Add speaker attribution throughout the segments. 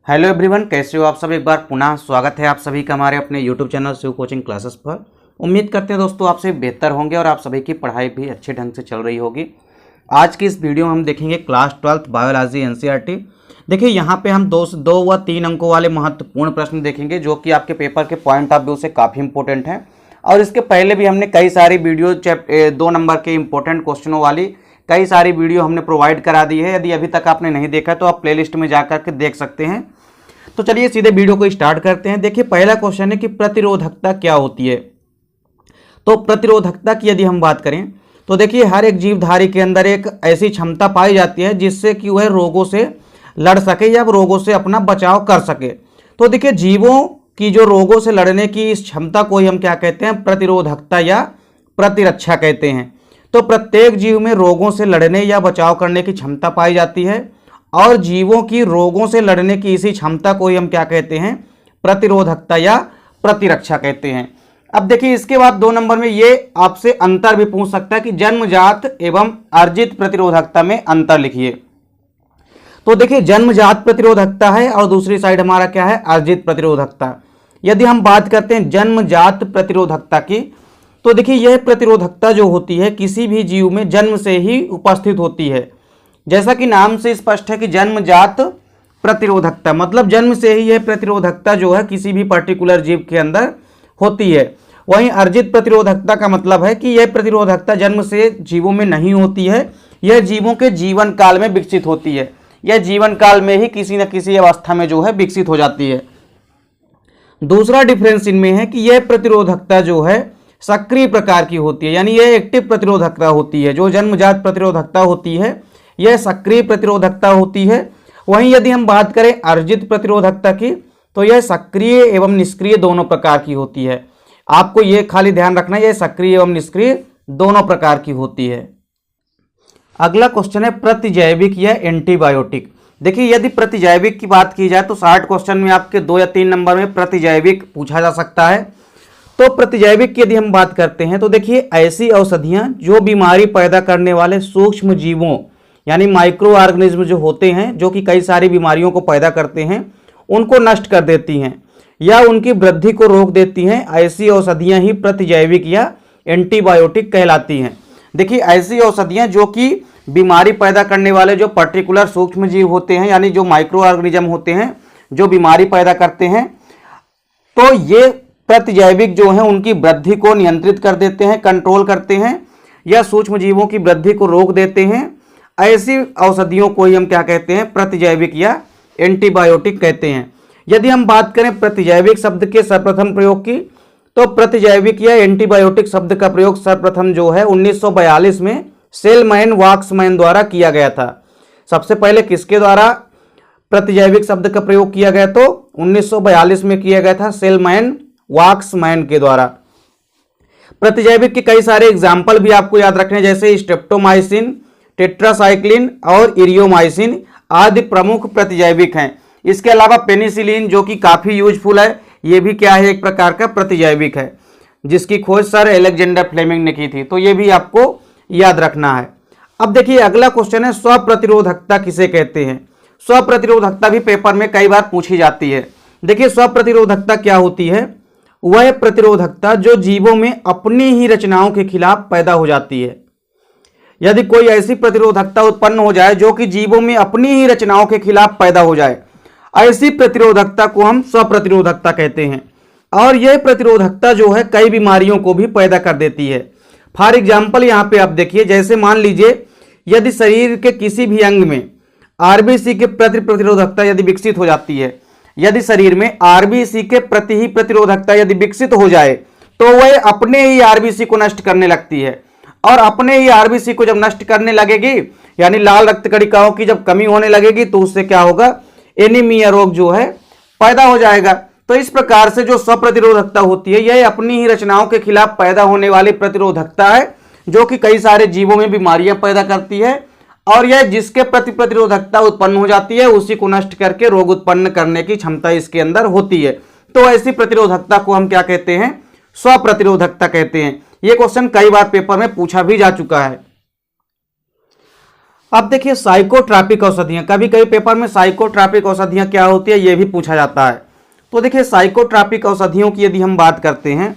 Speaker 1: Hello everyone, कैसे हो आप सब। एक बार पुनः स्वागत है आप सभी का हमारे अपने YouTube channel Shiv coaching classes पर। उम्मीद करते हैं दोस्तों आप सभी बेहतर होंगे और आप सभी की पढ़ाई भी अच्छे ढंग से चल रही होगी। आज की इस वीडियो में हम देखेंगे क्लास 12 बायोलॉजी एनसीईआरटी। देखिए यहाँ पे हम दो व तीन अंकों वाले महत्वपूर्ण प्रश्न देखेंगे जो कि आपके पेपर के पॉइंट ऑफ व्यू से काफ़ी इंपॉर्टेंट हैं। और इसके पहले भी हमने कई सारी वीडियो 2 नंबर के इंपॉर्टेंट क्वेश्चनों वाली कई सारी वीडियो हमने प्रोवाइड करा दी है। यदि अभी तक आपने नहीं देखा तो आप प्लेलिस्ट में जाकर के देख सकते हैं। तो चलिए सीधे वीडियो को स्टार्ट करते हैं। देखिए पहला क्वेश्चन है कि प्रतिरोधकता क्या होती है। तो प्रतिरोधकता की यदि हम बात करें तो देखिए हर एक जीवधारी के अंदर एक ऐसी क्षमता पाई जाती है जिससे कि वह रोगों से लड़ सके या रोगों से अपना बचाव कर सके। तो देखिए जीवों की जो रोगों से लड़ने की इस क्षमता को ही हम क्या कहते हैं, प्रतिरोधकता या प्रतिरक्षा कहते हैं। तो प्रत्येक जीव में रोगों से लड़ने या बचाव करने की क्षमता पाई जाती है और जीवों की रोगों से लड़ने की इसी क्षमता को ही हम क्या कहते हैं, प्रतिरोधकता या प्रतिरक्षा कहते हैं। अब देखिए इसके बाद 2 नंबर में ये आपसे अंतर भी पूछ सकता है कि जन्मजात एवं अर्जित प्रतिरोधकता में अंतर लिखिए। तो देखिए जन्मजात प्रतिरोधकता है और दूसरी साइड हमारा क्या है, अर्जित प्रतिरोधकता। यदि हम बात करते हैं जन्मजात प्रतिरोधकता की तो देखिए यह प्रतिरोधकता जो होती है किसी भी जीव में जन्म से ही उपस्थित होती है। जैसा कि नाम से स्पष्ट है कि जन्मजात प्रतिरोधकता मतलब जन्म से ही यह प्रतिरोधकता जो है किसी भी पर्टिकुलर जीव के अंदर होती है। वहीं अर्जित प्रतिरोधकता का मतलब है कि यह प्रतिरोधकता जन्म से जीवों में नहीं होती है, यह जीवों के जीवन काल में विकसित होती है। यह जीवन काल में ही किसी न किसी अवस्था में जो है विकसित हो जाती है। दूसरा डिफरेंस इनमें है कि यह प्रतिरोधकता जो है सक्रिय प्रकार की होती है, यानी यह एक्टिव प्रतिरोधकता होती है। जो जन्मजात प्रतिरोधकता होती है यह सक्रिय प्रतिरोधकता होती है। वहीं यदि हम बात करें अर्जित प्रतिरोधकता की तो यह सक्रिय एवं निष्क्रिय दोनों प्रकार की होती है। आपको यह खाली ध्यान रखना है, यह सक्रिय एवं निष्क्रिय दोनों प्रकार की होती है। अगला क्वेश्चन है प्रतिजैविक या एंटीबायोटिक। देखिए यदि प्रतिजैविक की बात की जाए तो 60 क्वेश्चन में आपके 2 या 3 नंबर में प्रतिजैविक पूछा जा सकता है। तो प्रतिजैविक की यदि हम बात करते हैं तो देखिए ऐसी औषधियां जो बीमारी पैदा करने वाले सूक्ष्म जीवों यानी माइक्रो ऑर्गेनिज्म जो होते हैं जो कि कई सारी बीमारियों को पैदा करते हैं उनको नष्ट कर देती हैं या उनकी वृद्धि को रोक देती हैं। ऐसी औषधियां ही प्रतिजैविक या एंटीबायोटिक कहलाती हैं। देखिए ऐसी औषधियां जो कि बीमारी पैदा करने वाले जो पर्टिकुलर सूक्ष्म जीव होते हैं यानी जो माइक्रो ऑर्गेनिज्म होते हैं जो बीमारी पैदा करते हैं, तो ये प्रतिजैविक जो है उनकी वृद्धि को नियंत्रित कर देते हैं, कंट्रोल करते हैं या सूक्ष्म जीवों की वृद्धि को रोक देते हैं। ऐसी औषधियों को ही हम क्या कहते हैं, प्रतिजैविक या एंटीबायोटिक कहते हैं। यदि हम बात करें प्रतिजैविक शब्द के सर्वप्रथम प्रयोग की तो प्रतिजैविक या एंटीबायोटिक शब्द का प्रयोग सर्वप्रथम जो है 1942 में सेलमैन वाक्समैन द्वारा किया गया था। सबसे पहले किसके द्वारा प्रतिजैविक शब्द का प्रयोग किया गया, तो 1942 में किया गया था सेलमैन वाक्समैन के द्वारा। प्रतिजैविक के कई सारे एग्जाम्पल भी आपको याद रखने, जैसे स्ट्रेप्टोमाइसिन, टेट्रासाइक्लिन और इरियोमाइसिन आदि प्रमुख प्रतिजैविक हैं। इसके अलावा पेनिसिलिन जो कि काफ़ी यूजफुल है, ये भी क्या है, एक प्रकार का प्रतिजैविक है जिसकी खोज सर अलेक्जेंडर फ्लेमिंग ने की थी। तो ये भी आपको याद रखना है। अब देखिए अगला क्वेश्चन है स्वप्रतिरोधकता किसे कहते हैं। स्वप्रतिरोधकता भी पेपर में कई बार पूछी जाती है। देखिए स्वप्रतिरोधकता क्या होती है, वह प्रतिरोधकता जो जीवों में अपनी ही रचनाओं के खिलाफ पैदा हो जाती है। यदि कोई ऐसी प्रतिरोधकता उत्पन्न हो जाए जो कि जीवों में अपनी ही रचनाओं के खिलाफ पैदा हो जाए, ऐसी प्रतिरोधकता को हम स्वप्रतिरोधकता कहते हैं। और यह प्रतिरोधकता जो है कई बीमारियों को भी पैदा कर देती है। फॉर एग्जाम्पल यहाँ पे आप देखिए, जैसे मान लीजिए यदि शरीर के किसी भी अंग में आरबीसी के प्रति प्रतिरोधकता यदि विकसित हो जाती है, यदि शरीर में आरबीसी के प्रति ही प्रतिरोधकता यदि विकसित हो जाए तो वह अपने ही आरबीसी को नष्ट करने लगती है। और अपने ही आरबीसी को जब नष्ट करने लगेगी यानी लाल रक्त कणिकाओं की जब कमी होने लगेगी तो उससे क्या होगा, एनीमिया रोग जो है पैदा हो जाएगा। तो इस प्रकार से जो स्वप्रतिरोधकता होती है यह अपनी ही रचनाओं के खिलाफ पैदा होने वाली प्रतिरोधकता है जो कि कई सारे जीवों में बीमारियां पैदा करती है। और यह जिसके प्रति प्रतिरोधकता उत्पन्न हो जाती है उसी को नष्ट करके रोग उत्पन्न करने की क्षमता इसके अंदर होती है। तो ऐसी प्रतिरोधकता को हम क्या कहते हैं, स्वप्रतिरोधकता कहते हैं। यह क्वेश्चन कई बार पेपर में पूछा भी जा चुका है। अब देखिए साइकोट्रॉपिक औषधियां, कभी कभी पेपर में साइकोट्रॉपिक औषधियां क्या होती है ये भी पूछा जाता है। तो देखिए साइकोट्रॉपिक औषधियों की यदि हम बात करते हैं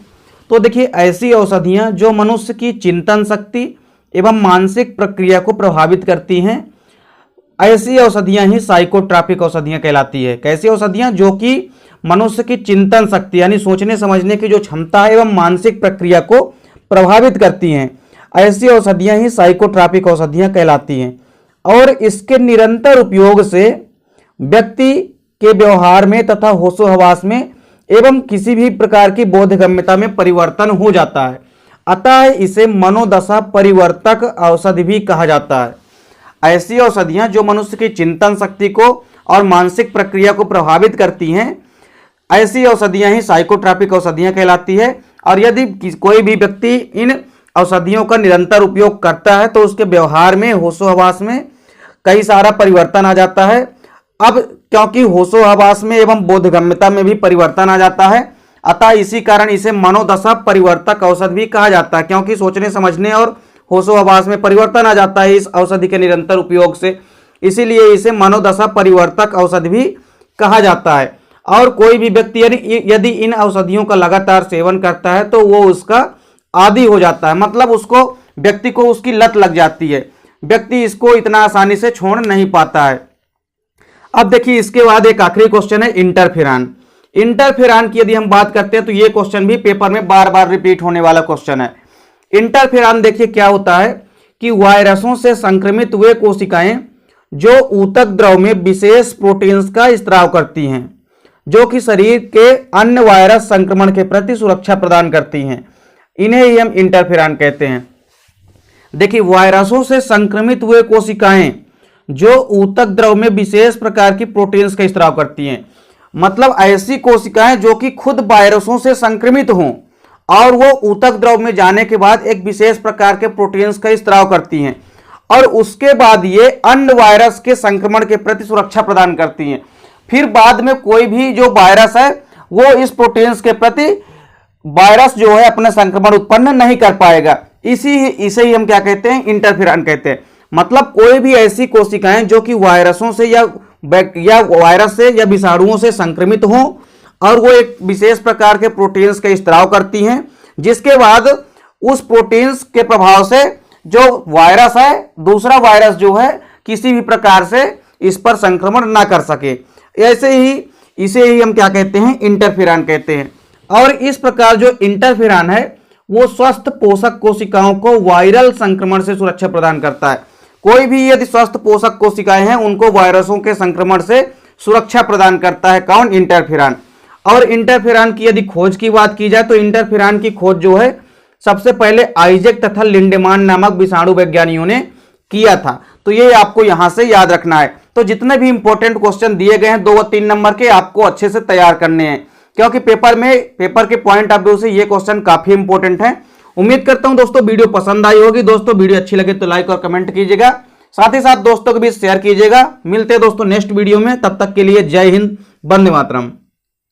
Speaker 1: तो देखिए ऐसी औषधियां जो मनुष्य की चिंतन शक्ति एवं मानसिक प्रक्रिया को प्रभावित करती हैं, ऐसी औषधियां ही साइकोट्रॉपिक औषधियां कहलाती है। कैसी औषधियां? जो कि मनुष्य की चिंतन शक्ति यानी सोचने समझने की जो क्षमता है एवं मानसिक प्रक्रिया को प्रभावित करती हैं, ऐसी औषधियां ही साइकोट्रॉपिक औषधियां कहलाती हैं। और इसके निरंतर उपयोग से व्यक्ति के व्यवहार में तथा होशो-हवास में एवं किसी भी प्रकार की बोधगम्यता में परिवर्तन हो जाता है। अतः इसे मनोदशा परिवर्तक औषधि भी कहा जाता है। ऐसी औषधियां जो मनुष्य की चिंतन शक्ति को और मानसिक प्रक्रिया को प्रभावित करती हैं, ऐसी औषधियां ही साइकोट्रॉपिक औषधियां कहलाती है। और यदि कोई भी व्यक्ति इन औषधियों का निरंतर उपयोग करता है तो उसके व्यवहार में होशो-हवास में कई सारा परिवर्तन आ जाता है। अब क्योंकि होशो-हवास में एवं बोधगम्यता में भी परिवर्तन आ जाता है, अतः इसी कारण इसे मनोदशा परिवर्तक औषधि भी कहा जाता है, क्योंकि सोचने समझने और होशो-हवास में परिवर्तन आ जाता है इस औषधि के निरंतर उपयोग से, इसीलिए इसे मनोदशा परिवर्तक औषधि भी कहा जाता है। और कोई भी व्यक्ति यदि इन औषधियों का लगातार सेवन करता है तो वो उसका आदी हो जाता है, मतलब उसको व्यक्ति को उसकी लत लग जाती है, व्यक्ति इसको इतना आसानी से छोड़ नहीं पाता है। अब देखिए इसके बाद एक आखिरी क्वेश्चन है इंटरफेरॉन। इंटरफेरॉन की यदि हम बात करते हैं तो ये क्वेश्चन भी पेपर में बार बार रिपीट होने वाला क्वेश्चन है। इंटरफेरॉन देखिए क्या होता है कि वायरसों से संक्रमित हुए कोशिकाएं जो ऊतक द्रव में विशेष प्रोटीन्स का स्त्राव करती हैं, जो कि शरीर के अन्य वायरस संक्रमण के प्रति सुरक्षा प्रदान करती हैं, इन्हें ही हम इंटरफेरॉन कहते हैं। देखिए वायरसों से संक्रमित हुए कोशिकाएं जो ऊतक द्रव में विशेष प्रकार की प्रोटीन्स का स्त्राव करती हैं, मतलब ऐसी कोशिकाएं जो कि खुद वायरसों से संक्रमित हों और वो ऊतक द्रव में जाने के बाद एक विशेष प्रकार के प्रोटीन्स का स्त्राव करती हैं और उसके बाद ये अन्य वायरस के संक्रमण के प्रति सुरक्षा प्रदान करती हैं। फिर बाद में कोई भी जो वायरस है वो इस प्रोटीन्स के प्रति वायरस जो है अपना संक्रमण उत्पन्न नहीं कर पाएगा। इसे ही हम क्या कहते हैं? इंटरफेरॉन कहते हैं। मतलब कोई भी ऐसी कोशिकाएं जो कि वायरसों से या वायरस से या विषाणुओं से संक्रमित हों और वो एक विशेष प्रकार के प्रोटीन्स का स्त्राव करती हैं, जिसके बाद उस प्रोटीन्स के प्रभाव से जो वायरस है, दूसरा वायरस जो है किसी भी प्रकार से इस पर संक्रमण ना कर सके, ऐसे ही इसे ही हम क्या कहते हैं? इंटरफेरॉन कहते हैं। और इस प्रकार जो इंटरफेरॉन है वो स्वस्थ पोषक कोशिकाओं को वायरल संक्रमण से सुरक्षा प्रदान करता है। कोई भी यदि स्वस्थ पोषक कोशिकाएं हैं उनको वायरसों के संक्रमण से सुरक्षा प्रदान करता है। कौन? इंटरफेरॉन। और इंटरफेरॉन की यदि खोज की बात की जाए तो इंटरफेरॉन की खोज जो है सबसे पहले आइजैक तथा लिंडेमान नामक विषाणु वैज्ञानिकों ने किया था। तो ये आपको यहां से याद रखना है। तो जितने भी इंपॉर्टेंट क्वेश्चन दिए गए हैं 2 व 3 नंबर के, आपको अच्छे से तैयार करने हैं, क्योंकि पेपर के पॉइंट ऑफ व्यू से ये क्वेश्चन काफी इंपॉर्टेंट है। उम्मीद करता हूं दोस्तों वीडियो पसंद आई होगी। दोस्तों वीडियो अच्छी लगे तो लाइक और कमेंट कीजिएगा, साथ ही साथ दोस्तों के बीच शेयर कीजिएगा। मिलते हैं दोस्तों नेक्स्ट वीडियो में, तब तक के लिए जय हिंद, वंदे मातरम।